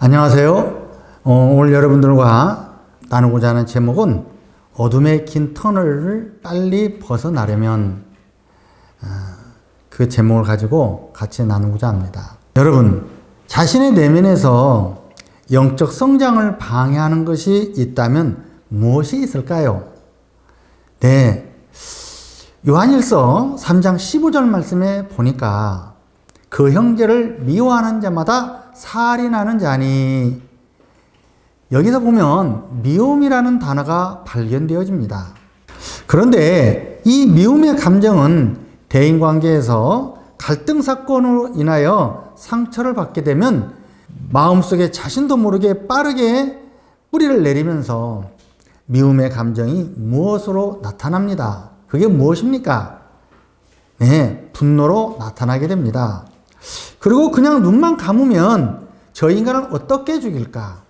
안녕하세요. 오늘 여러분들과 나누고자 하는 제목은 어둠의 긴 터널을 빨리 벗어나려면, 그 제목을 가지고 같이 나누고자 합니다. 여러분, 자신의 내면에서 영적 성장을 방해하는 것이 있다면 무엇이 있을까요? 네, 요한일서 3장 15절 말씀에 보니까 그 형제를 미워하는 자마다 살인하는 자니, 여기서 보면 미움이라는 단어가 발견되어집니다. 그런데 이 미움의 감정은 대인관계에서 갈등 사건으로 인하여 상처를 받게 되면 마음속에 자신도 모르게 빠르게 뿌리를 내리면서 미움의 감정이 무엇으로 나타납니다. 그게 무엇입니까? 네, 분노로 나타나게 됩니다. 그리고 그냥 눈만 감으면 저 인간을 어떻게 죽일까?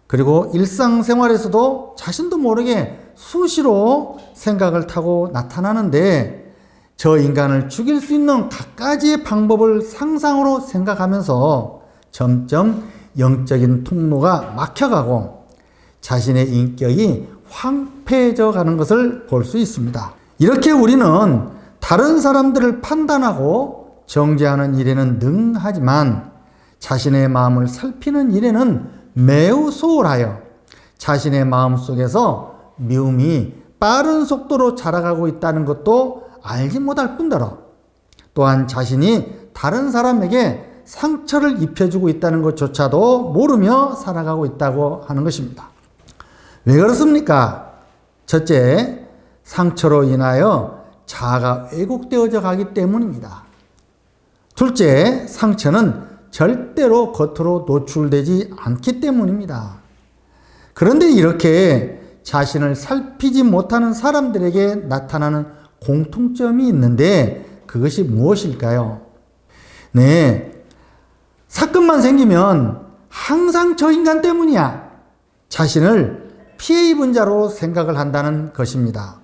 그리고 일상생활에서도 자신도 모르게 수시로 생각을 타고 나타나는데, 저 인간을 죽일 수 있는 갖가지의 방법을 상상으로 생각하면서 점점 영적인 통로가 막혀가고 자신의 인격이 황폐해져 가는 것을 볼 수 있습니다. 이렇게 우리는 다른 사람들을 판단하고 정죄하는 일에는 능하지만 자신의 마음을 살피는 일에는 매우 소홀하여 자신의 마음 속에서 미움이 빠른 속도로 자라가고 있다는 것도 알지 못할 뿐더러 또한 자신이 다른 사람에게 상처를 입혀주고 있다는 것조차도 모르며 살아가고 있다고 하는 것입니다. 왜 그렇습니까? 첫째, 상처로 인하여 자아가 왜곡되어져 가기 때문입니다. 둘째, 상처는 절대로 겉으로 노출되지 않기 때문입니다. 그런데 이렇게 자신을 살피지 못하는 사람들에게 나타나는 공통점이 있는데 그것이 무엇일까요? 네, 사건만 생기면 항상 저 인간 때문이야. 자신을 피해 입은 자로 생각을 한다는 것입니다.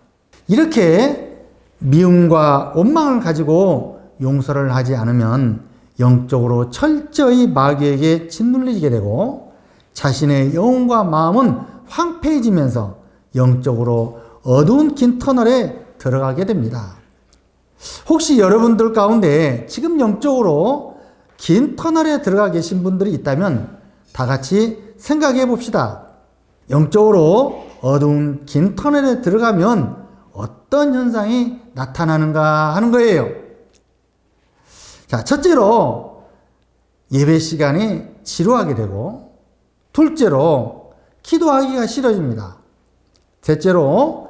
이렇게 미움과 원망을 가지고 용서를 하지 않으면 영적으로 철저히 마귀에게 짓눌리게 되고 자신의 영혼과 마음은 황폐해지면서 영적으로 어두운 긴 터널에 들어가게 됩니다. 혹시 여러분들 가운데 지금 영적으로 긴 터널에 들어가 계신 분들이 있다면 다 같이 생각해 봅시다. 영적으로 어두운 긴 터널에 들어가면 어떤 현상이 나타나는가 하는 거예요. 자, 첫째로 예배 시간에 지루하게 되고, 둘째로 기도하기가 싫어집니다. 셋째로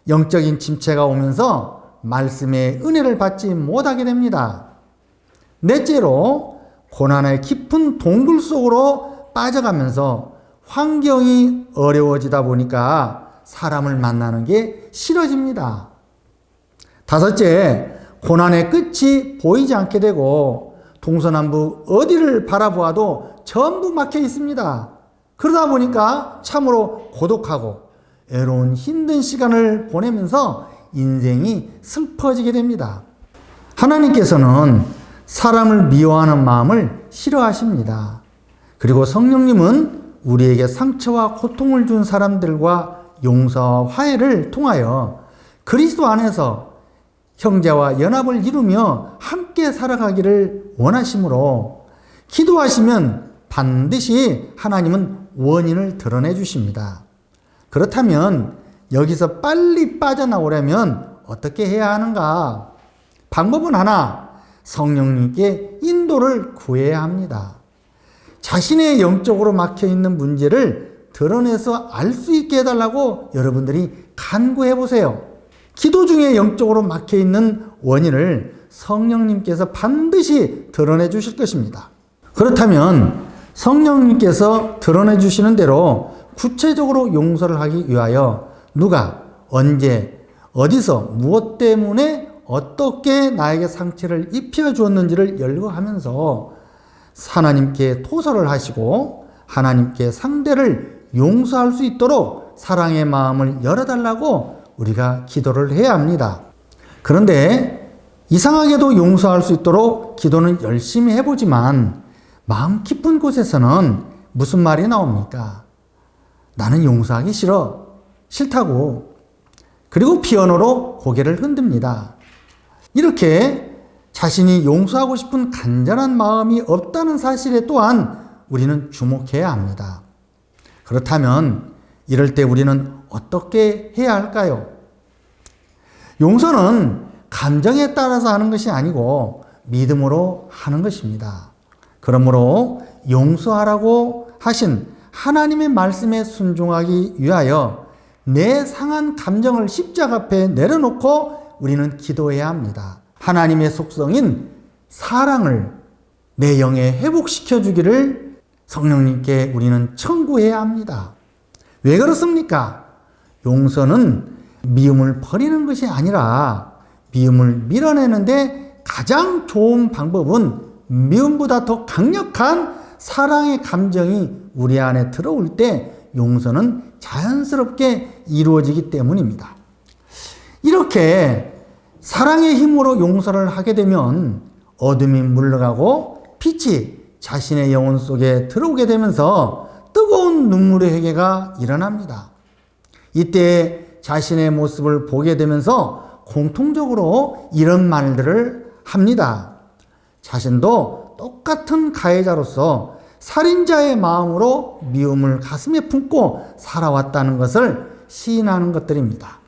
영적인 침체가 오면서 말씀의 은혜를 받지 못하게 됩니다. 넷째로 고난의 깊은 동굴 속으로 빠져가면서 환경이 어려워지다 보니까 사람을 만나는 게 싫어집니다. 다섯째, 고난의 끝이 보이지 않게 되고 동서남북 어디를 바라보아도 전부 막혀 있습니다. 그러다 보니까 참으로 고독하고 외로운 힘든 시간을 보내면서 인생이 슬퍼지게 됩니다. 하나님께서는 사람을 미워하는 마음을 싫어하십니다. 그리고 성령님은 우리에게 상처와 고통을 준 사람들과 용서와 화해를 통하여 그리스도 안에서 형제와 연합을 이루며 함께 살아가기를 원하시므로 기도하시면 반드시 하나님은 원인을 드러내 주십니다. 그렇다면 여기서 빨리 빠져나오려면 어떻게 해야 하는가? 방법은 하나, 성령님께 인도를 구해야 합니다. 자신의 영적으로 막혀있는 문제를 드러내서 알 수 있게 해달라고 여러분들이 간구해 보세요. 기도 중에 영적으로 막혀있는 원인을 성령님께서 반드시 드러내 주실 것입니다. 그렇다면 성령님께서 드러내 주시는 대로 구체적으로 용서를 하기 위하여 누가, 언제, 어디서, 무엇 때문에 어떻게 나에게 상처를 입혀 주었는지를 열거하면서 하나님께 토설을 하시고 하나님께 상대를 용서할 수 있도록 사랑의 마음을 열어달라고 우리가 기도를 해야 합니다. 그런데 이상하게도 용서할 수 있도록 기도는 열심히 해보지만 마음 깊은 곳에서는 무슨 말이 나옵니까? 나는 용서하기 싫어. 싫다고. 그리고 피아노로 고개를 흔듭니다. 이렇게 자신이 용서하고 싶은 간절한 마음이 없다는 사실에 또한 우리는 주목해야 합니다. 그렇다면 이럴 때 우리는 어떻게 해야 할까요? 용서는 감정에 따라서 하는 것이 아니고 믿음으로 하는 것입니다. 그러므로 용서하라고 하신 하나님의 말씀에 순종하기 위하여 내 상한 감정을 십자가 앞에 내려놓고 우리는 기도해야 합니다. 하나님의 속성인 사랑을 내 영에 회복시켜 주기를 성령님께 우리는 청구해야 합니다. 왜 그렇습니까? 용서는 미움을 버리는 것이 아니라 미움을 밀어내는데 가장 좋은 방법은 미움보다 더 강력한 사랑의 감정이 우리 안에 들어올 때 용서는 자연스럽게 이루어지기 때문입니다. 이렇게 사랑의 힘으로 용서를 하게 되면 어둠이 물러가고 빛이 자신의 영혼 속에 들어오게 되면서 뜨거운 눈물의 회개가 일어납니다. 이때 자신의 모습을 보게 되면서 공통적으로 이런 말들을 합니다. 자신도 똑같은 가해자로서 살인자의 마음으로 미움을 가슴에 품고 살아왔다는 것을 시인하는 것들입니다.